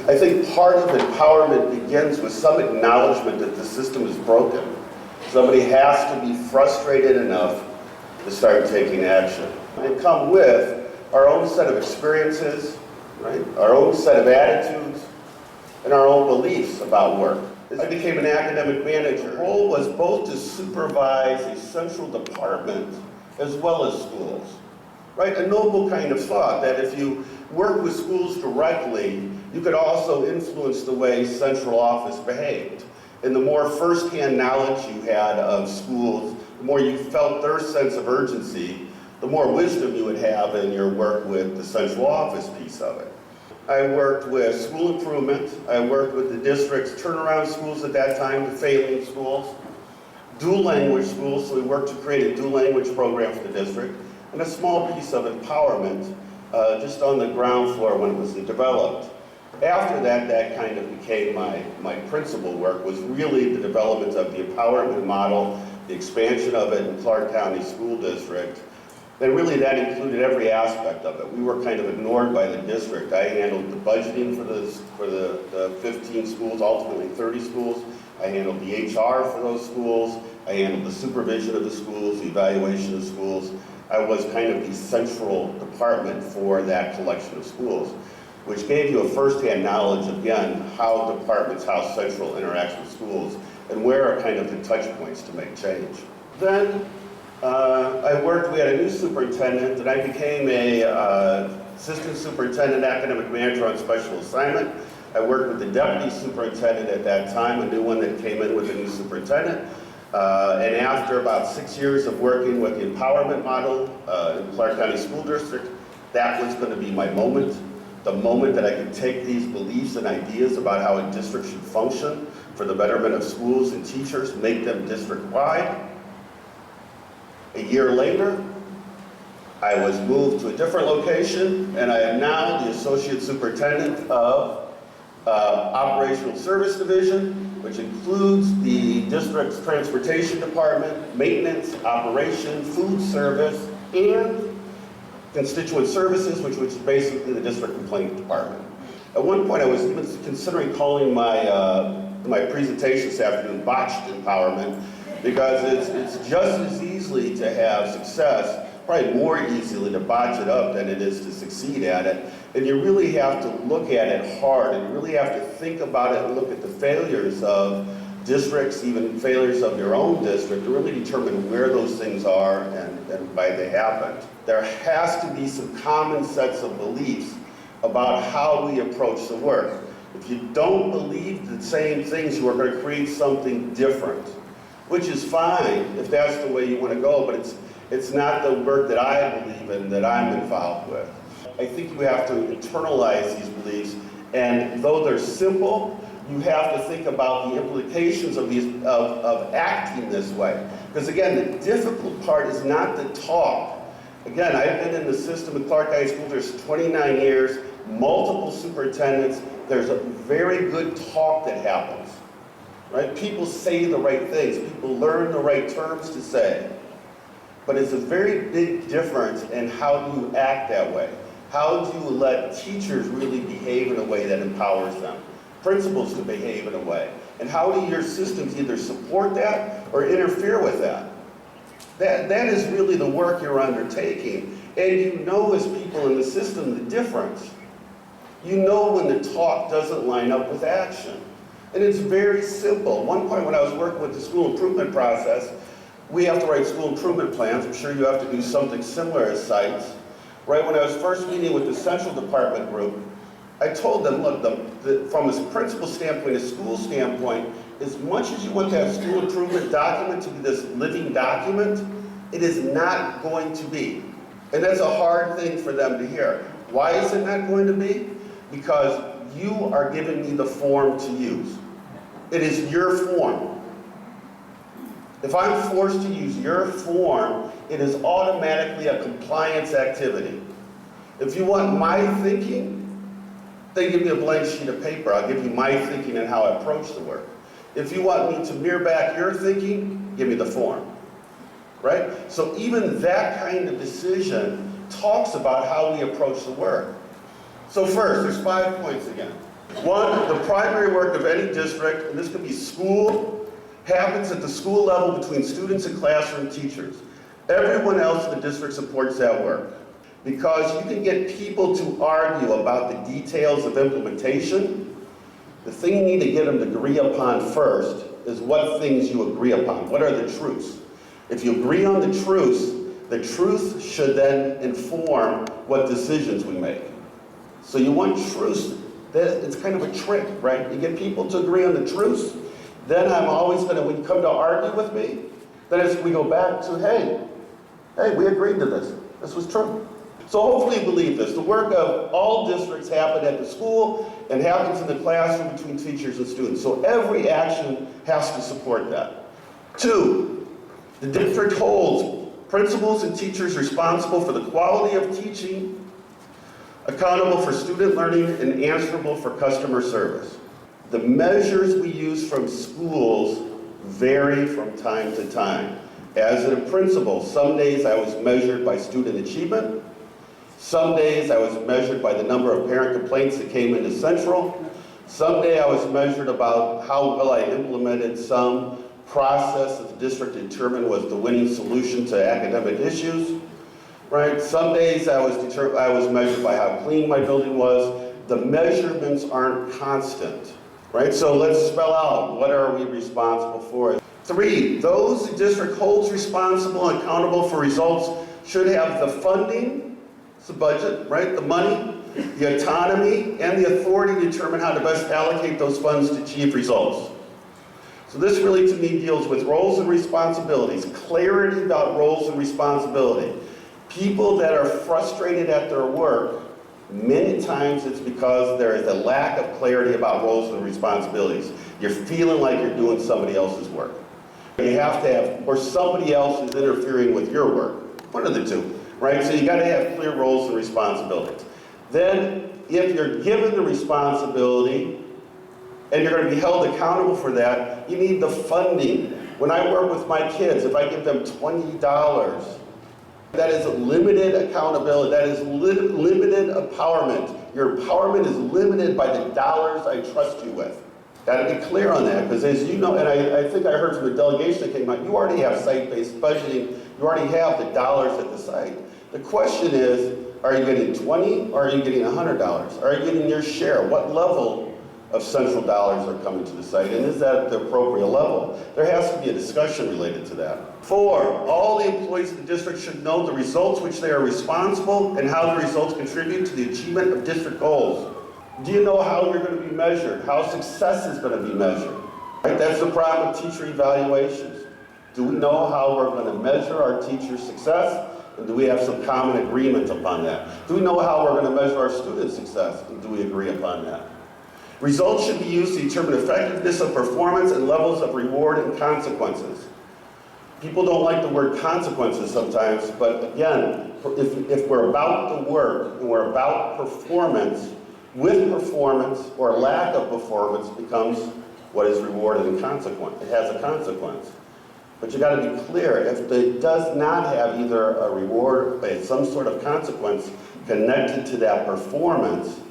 I think part of empowerment begins with some acknowledgement that the system is broken. Somebody has to be frustrated enough to start taking action. They come with our own set of experiences, right? Our own set of attitudes, and our own beliefs about work. As I became an academic manager, the role was both to supervise a central department as well as schools. Right? A noble kind of thought that if you work with schools directly, you could also influence the way central office behaved. And the more firsthand knowledge you had of schools, the more you felt their sense of urgency, the more wisdom you would have in your work with the central office piece of it. I worked with school improvement. I worked with the district's turnaround schools at that time, the failing schools, dual language schools, so we worked to create a dual language program for the district, and a small piece of empowerment just on the ground floor when it was developed. After that, that kind of became my principal work, was really the development of the empowerment model, the expansion of it in Clark County School District. And really that included every aspect of it. We were kind of ignored by the district. I handled the budgeting for the 15 schools, ultimately 30 schools. I handled the HR for those schools. I handled the supervision of the schools, the evaluation of schools. I was kind of the central department for that collection of schools, which gave you a firsthand knowledge, again, how departments, how central interacts with schools, and where are kind of the touch points to make change. Then we had a new superintendent, and I became a assistant superintendent, academic manager on special assignment. I worked with the deputy superintendent at that time, a new one that came in with a new superintendent. And after about 6 years of working with the empowerment model in Clark County School District, that was going to be my moment. The moment that I could take these beliefs and ideas about how a district should function for the betterment of schools and teachers, make them district-wide. A year later, I was moved to a different location, and I am now the Associate Superintendent of Operational Service Division, which includes the district's transportation department, maintenance, operation, food service, and constituent services, which is basically the district complaint department. At one point, I was even considering calling my presentation this afternoon Botched Empowerment, because it's just as easily to have success, probably more easily to botch it up than it is to succeed at it. And you really have to look at it hard, and you really have to think about it and look at the failures of districts, even failures of your own district, to really determine where those things are and why they happened. There has to be some common sets of beliefs about how we approach the work. If you don't believe the same things, you are going to create something different, which is fine if that's the way you want to go, but it's not the work that I believe in, that I'm involved with. I think you have to internalize these beliefs, and though they're simple, you have to think about the implications of acting this way. Because again, the difficult part is not the talk. Again, I've been in the system at Clark County School District 29 years, multiple superintendents. There's a very good talk that happens, right? People say the right things. People learn the right terms to say. But it's a very big difference in how you act that way. How do you let teachers really behave in a way that empowers them? Principals to behave in a way. And how do your systems either support that or interfere with that? That is really the work you're undertaking. And you know as people in the system the difference. You know when the talk doesn't line up with action. And it's very simple. At one point when I was working with the school improvement process, we have to write school improvement plans. I'm sure you have to do something similar as sites. Right when I was first meeting with the central department group, I told them, look, from a principal standpoint, a school standpoint, as much as you want that school improvement document to be this living document, it is not going to be. And that's a hard thing for them to hear. Why is it not going to be? Because you are giving me the form to use. It is your form. If I'm forced to use your form, it is automatically a compliance activity. If you want my thinking, then give me a blank sheet of paper. I'll give you my thinking and how I approach the work. If you want me to mirror back your thinking, give me the form, right? So even that kind of decision talks about how we approach the work. So first, there's 5 points again. One, the primary work of any district, and this could be school, happens at the school level between students and classroom teachers. Everyone else in the district supports that work. Because you can get people to argue about the details of implementation, the thing you need to get them to agree upon first is what things you agree upon. What are the truths? If you agree on the truth should then inform what decisions we make. So you want truths. It's kind of a trick, right? You get people to agree on the truths, then I'm always going to, when you come to argue with me, then as we go back to, hey, we agreed to this. This was true. So hopefully you believe this. The work of all districts happen at the school and happens in the classroom between teachers and students. So every action has to support that. 2, the district holds principals and teachers responsible for the quality of teaching, accountable for student learning, and answerable for customer service. The measures we use from schools vary from time to time. As a principal, some days I was measured by student achievement. Some days I was measured by the number of parent complaints that came into Central. Some day I was measured about how well I implemented some process that the district determined was the winning solution to academic issues. Right? Some days I was measured by how clean my building was. The measurements aren't constant. Right? So let's spell out what are we responsible for. 3, those the district holds responsible and accountable for results should have the funding, it's the budget, right? The money, the autonomy, and the authority to determine how to best allocate those funds to achieve results. So this really, to me, deals with roles and responsibilities, clarity about roles and responsibility. People that are frustrated at their work, many times it's because there is a lack of clarity about roles and responsibilities. You're feeling like you're doing somebody else's work. You have to have, or somebody else is interfering with your work. One of the two, right? So you got to have clear roles and responsibilities. Then, if you're given the responsibility and you're going to be held accountable for that, you need the funding. When I work with my kids, if I give them $20, that is limited accountability. That is limited empowerment. Your empowerment is limited by the dollars I trust you with. Got to be clear on that, because as you know, and I think I heard from the delegation that came out, you already have site-based budgeting. You already have the dollars at the site. The question is, are you getting 20 or are you getting $100? Are you getting your share? What level of central dollars are coming to the site, and is that at the appropriate level? There has to be a discussion related to that. 4, all the employees of the district should know the results which they are responsible and how the results contribute to the achievement of district goals. Do you know how you're going to be measured? How success is going to be measured? Right? That's the problem with teacher evaluations. Do we know how we're going to measure our teacher success? And do we have some common agreement upon that? Do we know how we're going to measure our student success? And do we agree upon that? Results should be used to determine effectiveness of performance and levels of reward and consequences. People don't like the word consequences sometimes, but again, if we're about the work and we're about performance, with performance or lack of performance becomes what is rewarded and consequent. It has a consequence. But you got to be clear, if it does not have either a reward or some sort of consequence connected to that performance,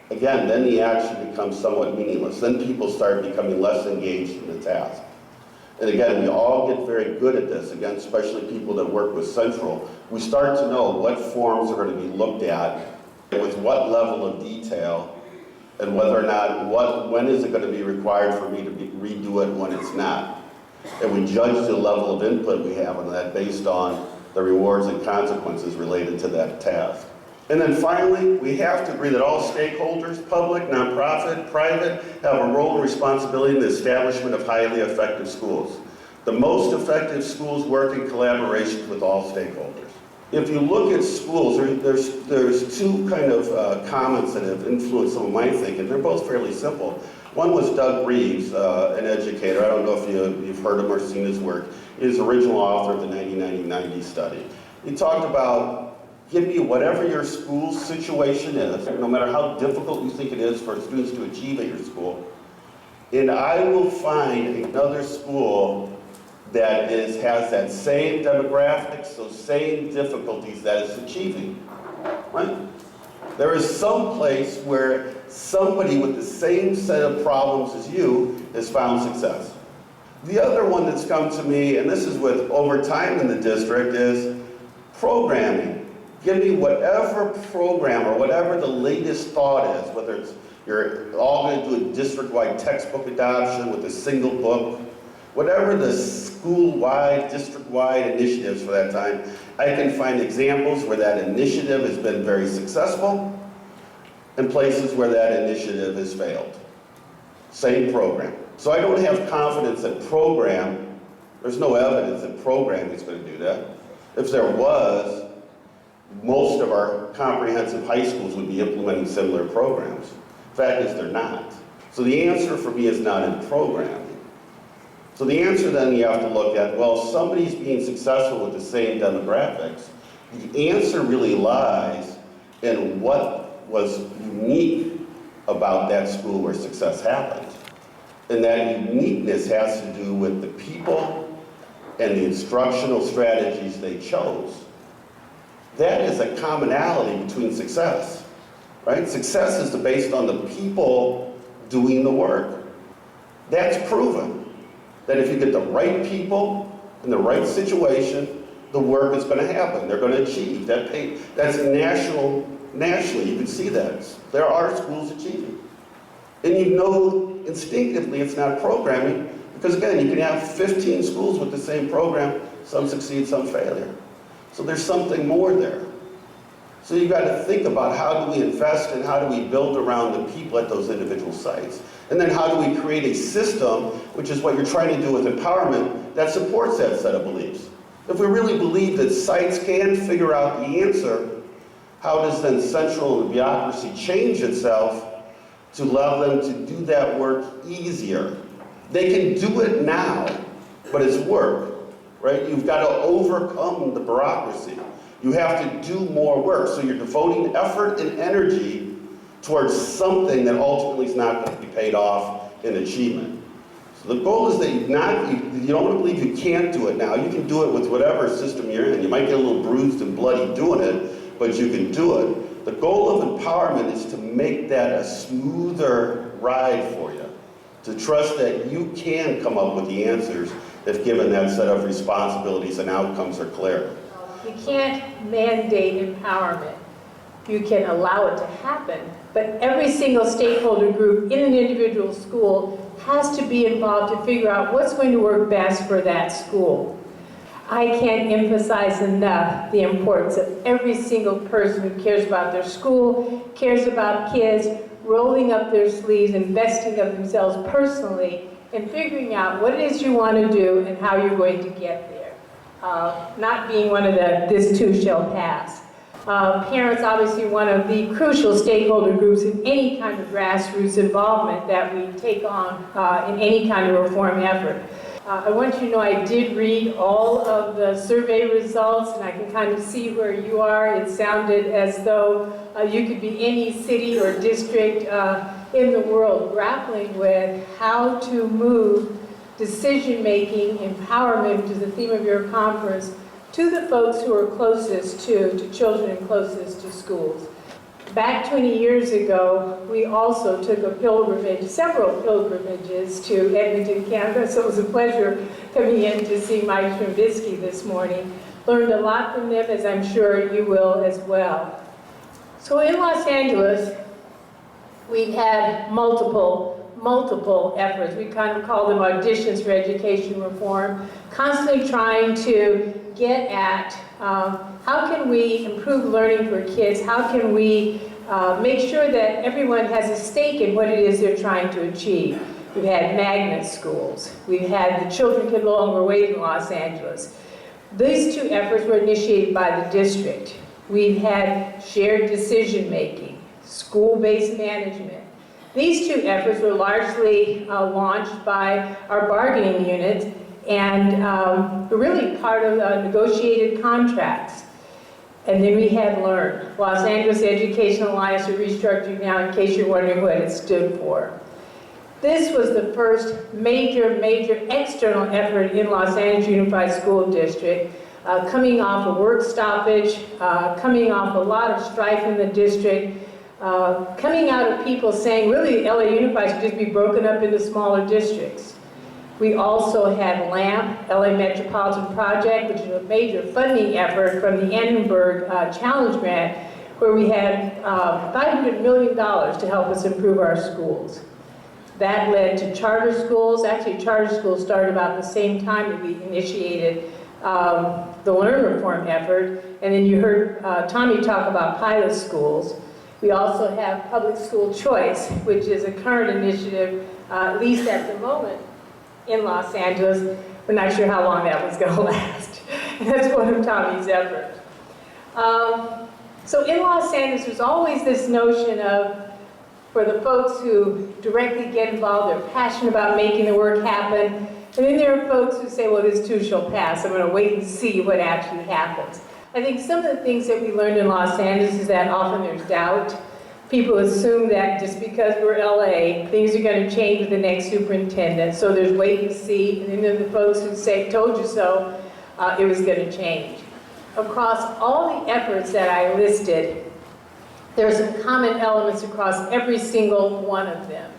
again, then the action becomes somewhat meaningless. Then people start becoming less engaged in the task. And again, we all get very good at this, again, especially people that work with Central. We start to know what forms are going to be looked at, with what level of detail, and whether or not, when is it going to be required for me to redo it when it's not. And we judge the level of input we have on that based on the rewards and consequences related to that task. And then finally, we have to agree that all stakeholders, public, nonprofit, private, have a role and responsibility in the establishment of highly effective schools. The most effective schools work in collaboration with all stakeholders. If you look at schools, there's two kind of comments that have influenced some of my thinking. They're both fairly simple. One was Doug Reeves, an educator. I don't know if you've heard him or seen his work. He's the original author of the 1990 study. He talked about, give me whatever your school situation is, no matter how difficult you think it is for students to achieve at your school, and I will find another school that has that same demographics, those same difficulties that it's achieving, right? There is some place where somebody with the same set of problems as you has found success. The other one that's come to me, and this is with over time in the district, is programming. Give me whatever program or whatever the latest thought is, whether it's you're all going to do a district-wide textbook adoption with a single book, whatever the school-wide, district-wide initiatives for that time, I can find examples where that initiative has been very successful and places where that initiative has failed. Same program. So I don't have confidence that there's no evidence that programming is going to do that. If there was, most of our comprehensive high schools would be implementing similar programs. Fact is, they're not. So the answer for me is not in programming. So the answer then you have to look at, well, somebody's being successful with the same demographics. The answer really lies in what was unique about that school where success happened. And that uniqueness has to do with the people and the instructional strategies they chose. That is a commonality between success, right? Success is based on the people doing the work. That's proven, that if you get the right people in the right situation, the work is going to happen. They're going to achieve. That's nationally, you can see that. There are schools achieving. And you know instinctively it's not programming, because again, you can have 15 schools with the same program, some succeed, some failure. So there's something more there. So you've got to think about, how do we invest and how do we build around the people at those individual sites? And then how do we create a system, which is what you're trying to do with empowerment, that supports that set of beliefs? If we really believe that sites can figure out the answer, how does then central bureaucracy change itself to allow them to do that work easier? They can do it now, but it's work, right? You've got to overcome the bureaucracy. You have to do more work. So you're devoting effort and energy towards something that ultimately is not going to be paid off in achievement. So the goal is that you don't want to believe you can't do it now. You can do it with whatever system you're in. You might get a little bruised and bloody doing it, but you can do it. The goal of empowerment is to make that a smoother ride for you, to trust that you can come up with the answers if given that set of responsibilities and outcomes are clear. You can't mandate empowerment. You can allow it to happen, but every single stakeholder group in an individual school has to be involved to figure out what's going to work best for that school. I can't emphasize enough the importance of every single person who cares about their school, cares about kids, rolling up their sleeves, investing of themselves personally, and figuring out what it is you want to do and how you're going to get there. Not being one of the this too shall pass. Parents, obviously one of the crucial stakeholder groups in any kind of grassroots involvement that we take on in any kind of reform effort. I want you to know I did read all of the survey results, and I can kind of see where you are. It sounded as though you could be any city or district in the world grappling with how to move decision-making, empowerment, which is the theme of your conference, to the folks who are closest to children and closest to schools. Back 20 years ago, we also took a pilgrimage, several pilgrimages to Edmonton, Canada, so it was a pleasure coming in to see Mike Trubisky this morning. Learned a lot from them, as I'm sure you will as well. So in Los Angeles, we've had multiple efforts. We kind of call them auditions for education reform, constantly trying to get at how can we improve learning for kids, how can we make sure that everyone has a stake in what it is they're trying to achieve. We've had magnet schools. We've had the Children Can No Longer Wait in Los Angeles. These two efforts were initiated by the district. We've had shared decision-making, school-based management. These two efforts were largely launched by our bargaining unit and were really part of negotiated contracts. And then we had LEARN, Los Angeles Education Alliance for Restructuring Now, in case you're wondering what it stood for. This was the first major external effort in Los Angeles Unified School District, coming off a work stoppage, coming off a lot of strife in the district, coming out of people saying, really, LA Unified should just be broken up into smaller districts. We also had LAMP, LA Metropolitan Project, which is a major funding effort from the Annenberg Challenge Grant, where we had $500 million to help us improve our schools. That led to charter schools. Actually, charter schools started about the same time that we initiated the Learn Reform effort. And then you heard Tommy talk about pilot schools. We also have public school choice, which is a current initiative, at least at the moment, in Los Angeles. We're not sure how long that was going to last. And that's one of Tommy's efforts. So in Los Angeles, there's always this notion of, for the folks who directly get involved, they're passionate about making the work happen. And then there are folks who say, well, this too shall pass. I'm going to wait and see what actually happens. I think some of the things that we learned in Los Angeles is that often there's doubt. People assume that just because we're LA, things are going to change with the next superintendent. So there's wait and see. And then there are the folks who say, told you so, it was going to change. Across all the efforts that I listed, there are some common elements across every single one of them.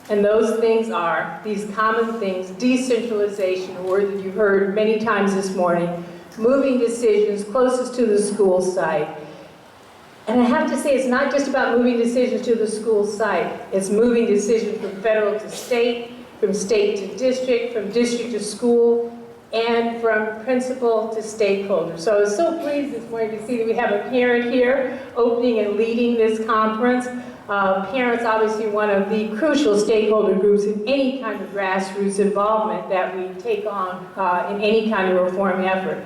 And those things are, these common things, decentralization, a word that you've heard many times this morning, moving decisions closest to the school site. And I have to say, it's not just about moving decisions to the school site. It's moving decisions from federal to state, from state to district, from district to school, and from principal to stakeholder. So I was so pleased this morning to see that we have a parent here opening and leading this conference. Parents, obviously, one of the crucial stakeholder groups in any kind of grassroots involvement that we take on in any kind of reform effort.